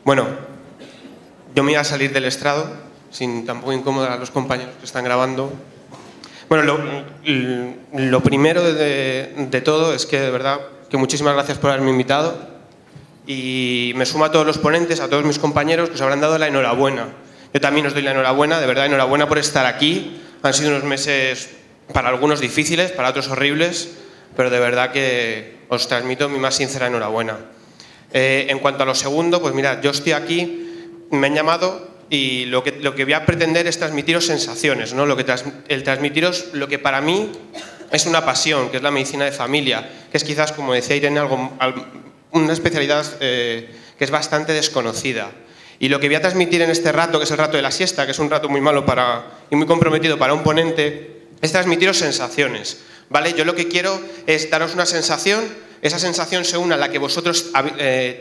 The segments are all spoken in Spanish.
Bueno, yo me iba a salir del estrado, sin tampoco incomodar a los compañeros que están grabando. Bueno, lo primero de todo es que, de verdad, que muchísimas gracias por haberme invitado y me sumo a todos los ponentes, a todos mis compañeros que os habrán dado la enhorabuena. Yo también os doy la enhorabuena, de verdad, enhorabuena por estar aquí. Han sido unos meses para algunos difíciles, para otros horribles, pero de verdad que os transmito mi más sincera enhorabuena. En cuanto a lo segundo, pues mirad, yo estoy aquí, me han llamado y lo que voy a pretender es transmitiros sensaciones, ¿no? El transmitiros lo que para mí es una pasión, que es la medicina de familia, que es quizás, como decía Irene, una especialidad que es bastante desconocida. Y lo que voy a transmitir en este rato, que es el rato de la siesta, que es un rato muy malo y muy comprometido para un ponente, es transmitiros sensaciones, ¿vale? Yo lo que quiero es daros una sensación, esa sensación se une a la que vosotros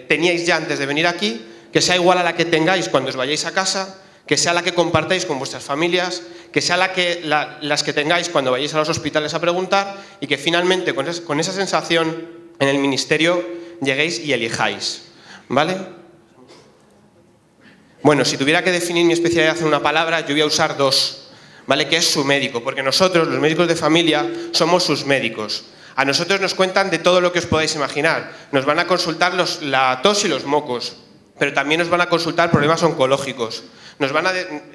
teníais ya antes de venir aquí, que sea igual a la que tengáis cuando os vayáis a casa, que sea la que compartáis con vuestras familias, que sea las que tengáis cuando vayáis a los hospitales a preguntar y que finalmente con esa sensación en el ministerio lleguéis y elijáis, ¿vale? Bueno, si tuviera que definir mi especialidad en una palabra, yo voy a usar dos, ¿vale? Que es su médico, porque nosotros, los médicos de familia, somos sus médicos. A nosotros nos cuentan de todo lo que os podáis imaginar. Nos van a consultar la tos y los mocos, pero también nos van a consultar problemas oncológicos.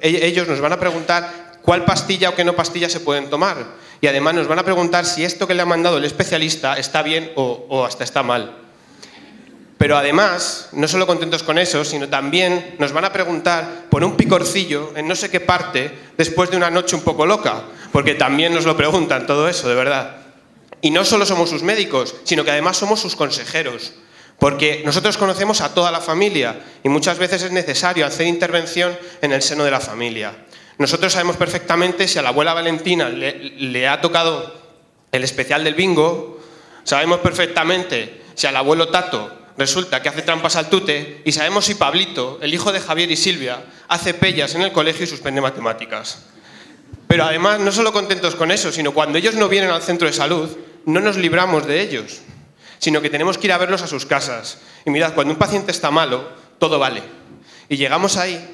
Ellos nos van a preguntar cuál pastilla o qué no pastilla se pueden tomar. Y además nos van a preguntar si esto que le ha mandado el especialista está bien o hasta está mal. Pero además, no solo contentos con eso, sino también nos van a preguntar por un picorcillo en no sé qué parte después de una noche un poco loca, porque también nos lo preguntan todo eso, de verdad. Y no solo somos sus médicos, sino que además somos sus consejeros, porque nosotros conocemos a toda la familia y muchas veces es necesario hacer intervención en el seno de la familia. Nosotros sabemos perfectamente si a la abuela Valentina le ha tocado el especial del bingo, sabemos perfectamente si al abuelo Tato resulta que hace trampas al tute y sabemos si Pablito, el hijo de Javier y Silvia, hace pellas en el colegio y suspende matemáticas. Pero además, no solo contentos con eso, sino cuando ellos no vienen al centro de salud, no nos libramos de ellos, sino que tenemos que ir a verlos a sus casas. Y mirad, cuando un paciente está malo, todo vale. Y llegamos ahí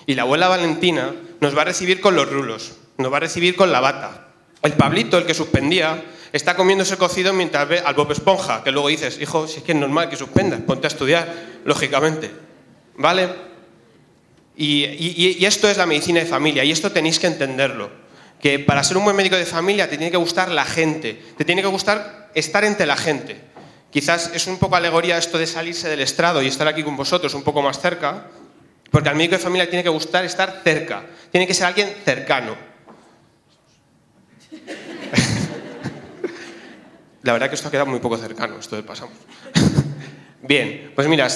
y la abuela Valentina nos va a recibir con los rulos, nos va a recibir con la bata. El Pablito, el que suspendía, está comiéndose cocido mientras ve al Bob Esponja, que luego dices, hijo, si es que es normal que suspendas, ponte a estudiar, lógicamente, ¿vale? Y esto es la medicina de familia, y esto tenéis que entenderlo, que para ser un buen médico de familia te tiene que gustar la gente, te tiene que gustar estar entre la gente. Quizás es un poco alegoría esto de salirse del estrado y estar aquí con vosotros un poco más cerca, porque al médico de familia tiene que gustar estar cerca, tiene que ser alguien cercano. La verdad que esto ha quedado muy poco cercano, esto del pasamos. Bien, pues mirad,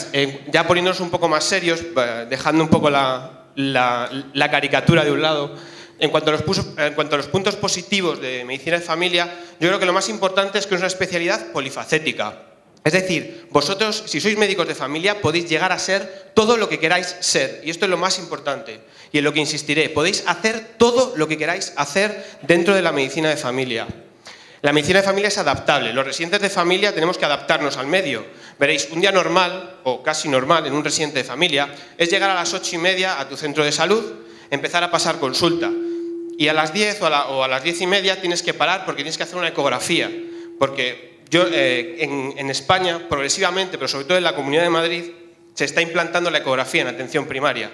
ya poniéndonos un poco más serios, dejando un poco la caricatura de un lado, en cuanto a los puntos positivos de medicina de familia, yo creo que lo más importante es que es una especialidad polifacética. Es decir, vosotros, si sois médicos de familia, podéis llegar a ser todo lo que queráis ser, y esto es lo más importante, y en lo que insistiré, podéis hacer todo lo que queráis hacer dentro de la medicina de familia. La medicina de familia es adaptable. Los residentes de familia tenemos que adaptarnos al medio. Veréis, un día normal, o casi normal, en un residente de familia, es llegar a las 8:30 a tu centro de salud, empezar a pasar consulta. Y a las 10 o a las 10:30 tienes que parar porque tienes que hacer una ecografía. Porque en España, progresivamente, pero sobre todo en la Comunidad de Madrid, se está implantando la ecografía en atención primaria,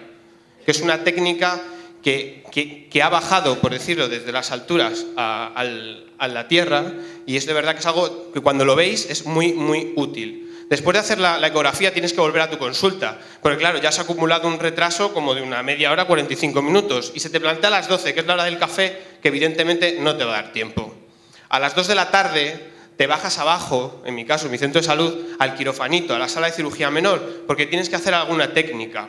que es una técnica que ha bajado, por decirlo, desde las alturas a la tierra, y es de verdad que es algo que cuando lo veis es muy, muy útil. Después de hacer la ecografía tienes que volver a tu consulta, porque claro, ya se ha acumulado un retraso como de una media hora, 45 minutos, y se te plantea a las 12, que es la hora del café, que evidentemente no te va a dar tiempo. A las 2 de la tarde te bajas abajo, en mi caso, en mi centro de salud, al quirofanito, a la sala de cirugía menor, porque tienes que hacer alguna técnica.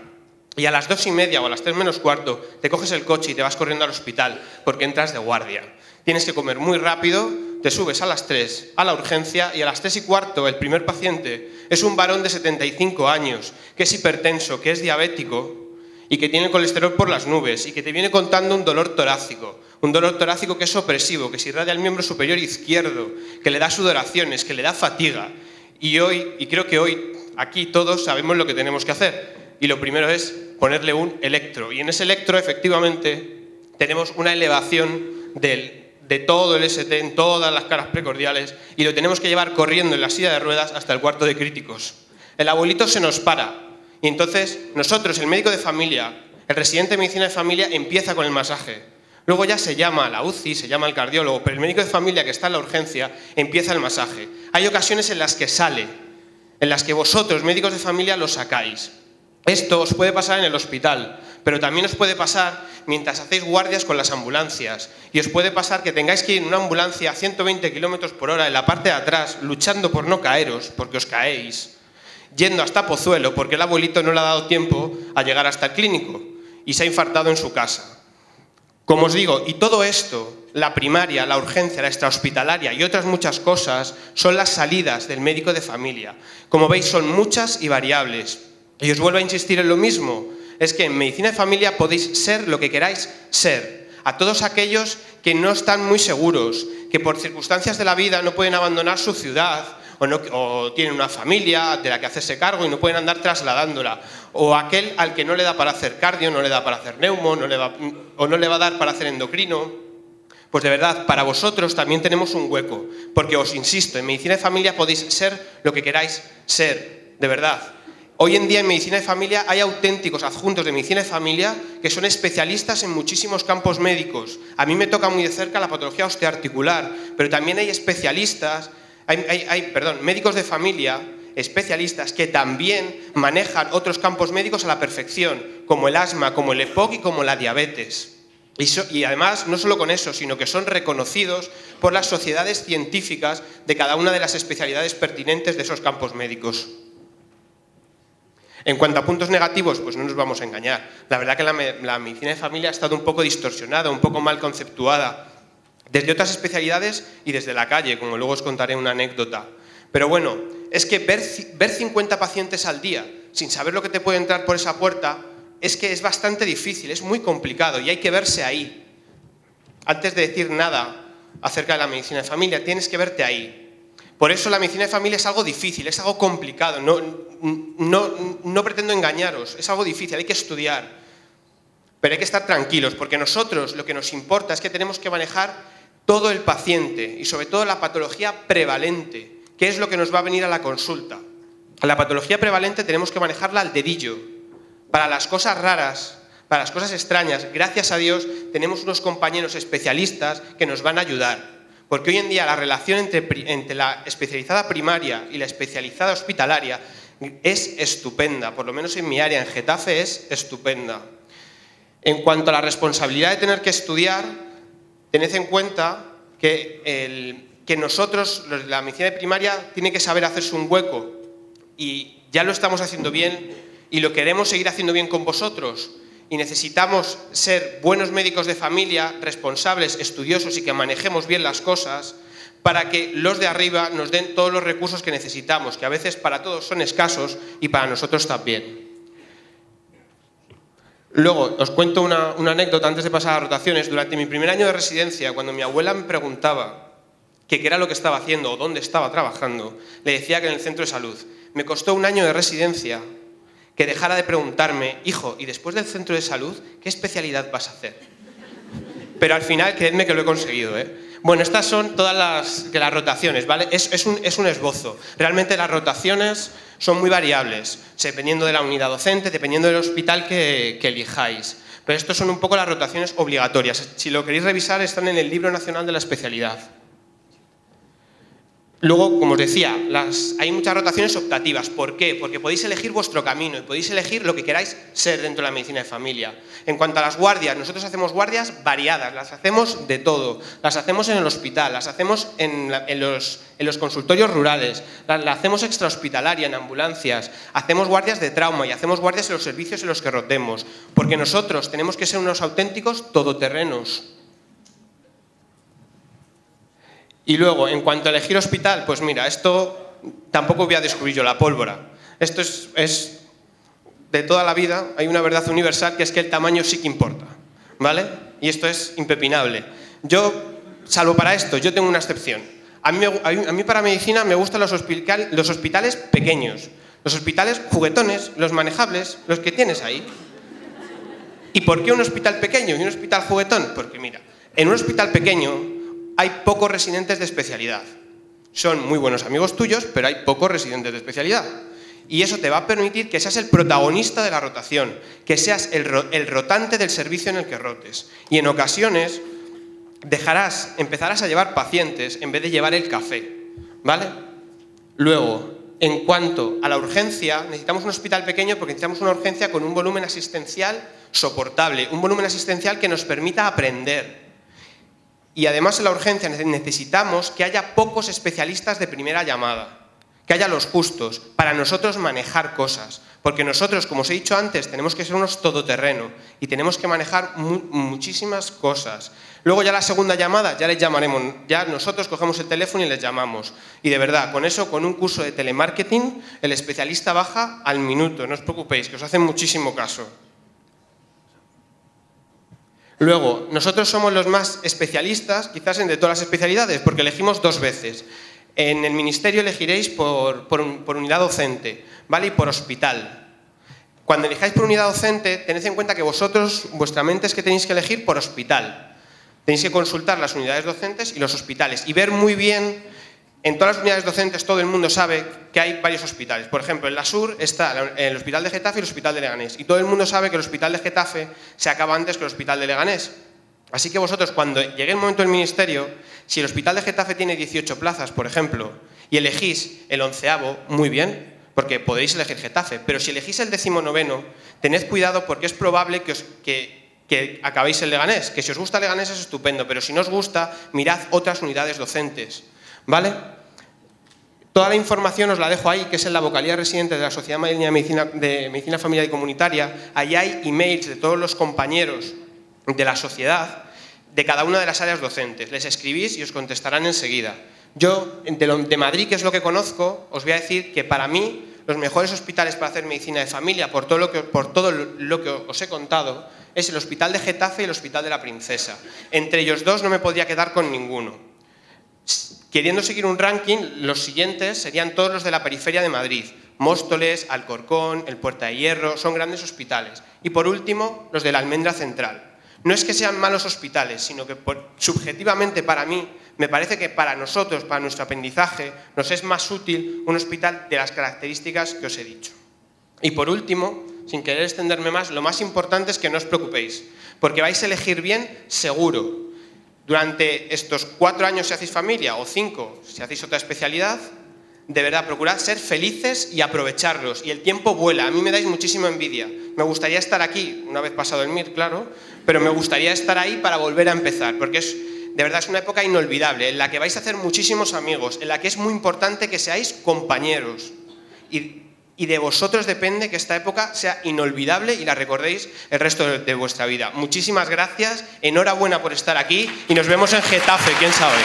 Y a las 2:30 o a las 3 menos cuarto te coges el coche y te vas corriendo al hospital porque entras de guardia. Tienes que comer muy rápido, te subes a las 3 a la urgencia y a las 3:15 el primer paciente es un varón de 75 años que es hipertenso, que es diabético y que tiene el colesterol por las nubes y que te viene contando un dolor torácico que es opresivo, que se irradia al miembro superior izquierdo, que le da sudoraciones, que le da fatiga. Y creo que hoy aquí todos sabemos lo que tenemos que hacer. Y lo primero es ponerle un electro. Y en ese electro, efectivamente, tenemos una elevación de todo el ST en todas las caras precordiales y lo tenemos que llevar corriendo en la silla de ruedas hasta el cuarto de críticos. El abuelito se nos para y entonces nosotros, el médico de familia, el residente de medicina de familia, empieza con el masaje. Luego ya se llama a la UCI, se llama al cardiólogo, pero el médico de familia que está en la urgencia empieza el masaje. Hay ocasiones en las que sale, en las que vosotros, médicos de familia, lo sacáis. Esto os puede pasar en el hospital, pero también os puede pasar mientras hacéis guardias con las ambulancias. Y os puede pasar que tengáis que ir en una ambulancia a 120 km/h en la parte de atrás, luchando por no caeros, porque os caéis, yendo hasta Pozuelo, porque el abuelito no le ha dado tiempo a llegar hasta el clínico y se ha infartado en su casa. Como os digo, y todo esto, la primaria, la urgencia, la extrahospitalaria y otras muchas cosas, son las salidas del médico de familia. Como veis, son muchas y variables. Y os vuelvo a insistir en lo mismo, es que en medicina de familia podéis ser lo que queráis ser. A todos aquellos que no están muy seguros, que por circunstancias de la vida no pueden abandonar su ciudad, o tienen una familia de la que hacerse cargo y no pueden andar trasladándola, o aquel al que no le da para hacer cardio, no le da para hacer neumo, o no le va a dar para hacer endocrino. Pues de verdad, para vosotros también tenemos un hueco, porque os insisto, en medicina de familia podéis ser lo que queráis ser, de verdad. Hoy en día en medicina de familia hay auténticos adjuntos de medicina de familia que son especialistas en muchísimos campos médicos. A mí me toca muy de cerca la patología osteoarticular, pero también hay especialistas, médicos de familia, especialistas que también manejan otros campos médicos a la perfección, como el asma, como el EPOC y como la diabetes. Y además, no solo con eso, sino que son reconocidos por las sociedades científicas de cada una de las especialidades pertinentes de esos campos médicos. En cuanto a puntos negativos, pues no nos vamos a engañar. La verdad que la medicina de familia ha estado un poco distorsionada, un poco mal conceptuada, desde otras especialidades y desde la calle, como luego os contaré una anécdota. Pero bueno, es que ver 50 pacientes al día sin saber lo que te puede entrar por esa puerta es que es bastante difícil, es muy complicado y hay que verse ahí. Antes de decir nada acerca de la medicina de familia, tienes que verte ahí. Por eso la medicina de familia es algo difícil, es algo complicado, no pretendo engañaros, es algo difícil, hay que estudiar, pero hay que estar tranquilos, porque nosotros lo que nos importa es que tenemos que manejar todo el paciente y sobre todo la patología prevalente, que es lo que nos va a venir a la consulta. La patología prevalente tenemos que manejarla al dedillo. Para las cosas raras, para las cosas extrañas, gracias a Dios, tenemos unos compañeros especialistas que nos van a ayudar. Porque hoy en día la relación entre la especializada primaria y la especializada hospitalaria es estupenda, por lo menos en mi área, en Getafe, es estupenda. En cuanto a la responsabilidad de tener que estudiar, tened en cuenta que nosotros, la medicina de primaria, tiene que saber hacerse un hueco y ya lo estamos haciendo bien y lo queremos seguir haciendo bien con vosotros. Y necesitamos ser buenos médicos de familia, responsables, estudiosos y que manejemos bien las cosas para que los de arriba nos den todos los recursos que necesitamos, que a veces para todos son escasos y para nosotros también. Luego, os cuento una anécdota antes de pasar a rotaciones. Durante mi primer año de residencia, cuando mi abuela me preguntaba qué era lo que estaba haciendo o dónde estaba trabajando, le decía que en el centro de salud. Me costó un año de residencia que dejara de preguntarme, hijo, ¿y después del centro de salud qué especialidad vas a hacer? Pero al final, creedme que lo he conseguido, ¿eh? Bueno, estas son todas las rotaciones, ¿vale? Es un esbozo. Realmente las rotaciones son muy variables, dependiendo de la unidad docente, dependiendo del hospital que elijáis. Pero estas son un poco las rotaciones obligatorias. Si lo queréis revisar, están en el Libro Nacional de la Especialidad. Luego, como os decía, hay muchas rotaciones optativas. ¿Por qué? Porque podéis elegir vuestro camino y podéis elegir lo que queráis ser dentro de la medicina de familia. En cuanto a las guardias, nosotros hacemos guardias variadas, las hacemos de todo. Las hacemos en el hospital, las hacemos en los consultorios rurales, las hacemos extrahospitalaria, en ambulancias, hacemos guardias de trauma y hacemos guardias en los servicios en los que rotemos. Porque nosotros tenemos que ser unos auténticos todoterrenos. Y luego, en cuanto a elegir hospital, pues mira, esto tampoco voy a descubrir yo la pólvora. Esto es de toda la vida, hay una verdad universal que es que el tamaño sí que importa, ¿vale? Y esto es impepinable. Yo, salvo para esto, yo tengo una excepción. A mí para medicina me gustan los hospitales pequeños. Los hospitales juguetones, los manejables, los que tienes ahí. ¿Y por qué un hospital pequeño y un hospital juguetón? Porque mira, en un hospital pequeño hay pocos residentes de especialidad. Son muy buenos amigos tuyos, pero hay pocos residentes de especialidad. Y eso te va a permitir que seas el protagonista de la rotación, que seas el rotante del servicio en el que rotes. Y en ocasiones empezarás a llevar pacientes en vez de llevar el café, ¿vale? Luego, en cuanto a la urgencia, necesitamos un hospital pequeño porque necesitamos una urgencia con un volumen asistencial soportable, un volumen asistencial que nos permita aprender. Y además en la urgencia necesitamos que haya pocos especialistas de primera llamada, que haya los justos, para nosotros manejar cosas. Porque nosotros, como os he dicho antes, tenemos que ser unos todoterreno y tenemos que manejar muchísimas cosas. Luego ya la segunda llamada, ya les llamaremos, ya nosotros cogemos el teléfono y les llamamos. Y de verdad, con eso, con un curso de telemarketing, el especialista baja al minuto, no os preocupéis, que os hacen muchísimo caso. Luego, nosotros somos los más especialistas, quizás entre todas las especialidades, porque elegimos 2 veces. En el ministerio elegiréis por unidad docente, ¿vale? Y por hospital. Cuando elijáis por unidad docente, tened en cuenta que vosotros, vuestra mente es que tenéis que elegir por hospital. Tenéis que consultar las unidades docentes y los hospitales y ver muy bien, en todas las unidades docentes todo el mundo sabe que hay varios hospitales. Por ejemplo, en la Sur está el Hospital de Getafe y el Hospital de Leganés. Y todo el mundo sabe que el Hospital de Getafe se acaba antes que el Hospital de Leganés. Así que vosotros, cuando llegue el momento del ministerio, si el Hospital de Getafe tiene 18 plazas, por ejemplo, y elegís el 11º, muy bien, porque podéis elegir Getafe, pero si elegís el 19º, tened cuidado porque es probable que acabéis el Leganés, que si os gusta Leganés es estupendo, pero si no os gusta, mirad otras unidades docentes, ¿vale? Toda la información os la dejo ahí, que es en la vocalía residente de la Sociedad Madrileña de Medicina Familiar y Comunitaria. Ahí hay emails de todos los compañeros de la sociedad, de cada una de las áreas docentes. Les escribís y os contestarán enseguida. Yo, de Madrid, que es lo que conozco, os voy a decir que para mí los mejores hospitales para hacer medicina de familia, por todo lo que os he contado, es el Hospital de Getafe y el Hospital de la Princesa. Entre ellos dos no me podría quedar con ninguno. Queriendo seguir un ranking, los siguientes serían todos los de la periferia de Madrid. Móstoles, Alcorcón, el Puerta de Hierro, son grandes hospitales. Y por último, los de la Almendra Central. No es que sean malos hospitales, sino que subjetivamente para mí, me parece que para nosotros, para nuestro aprendizaje, nos es más útil un hospital de las características que os he dicho. Y por último, sin querer extenderme más, lo más importante es que no os preocupéis, porque vais a elegir bien seguro. Durante estos 4 años si hacéis familia, o 5 si hacéis otra especialidad, de verdad, procurad ser felices y aprovecharlos. Y el tiempo vuela. A mí me dais muchísima envidia. Me gustaría estar aquí, una vez pasado el MIR, claro, pero me gustaría estar ahí para volver a empezar, porque de verdad es una época inolvidable, en la que vais a hacer muchísimos amigos, en la que es muy importante que seáis compañeros. Y de vosotros depende que esta época sea inolvidable y la recordéis el resto de vuestra vida. Muchísimas gracias, enhorabuena por estar aquí y nos vemos en Getafe, quién sabe.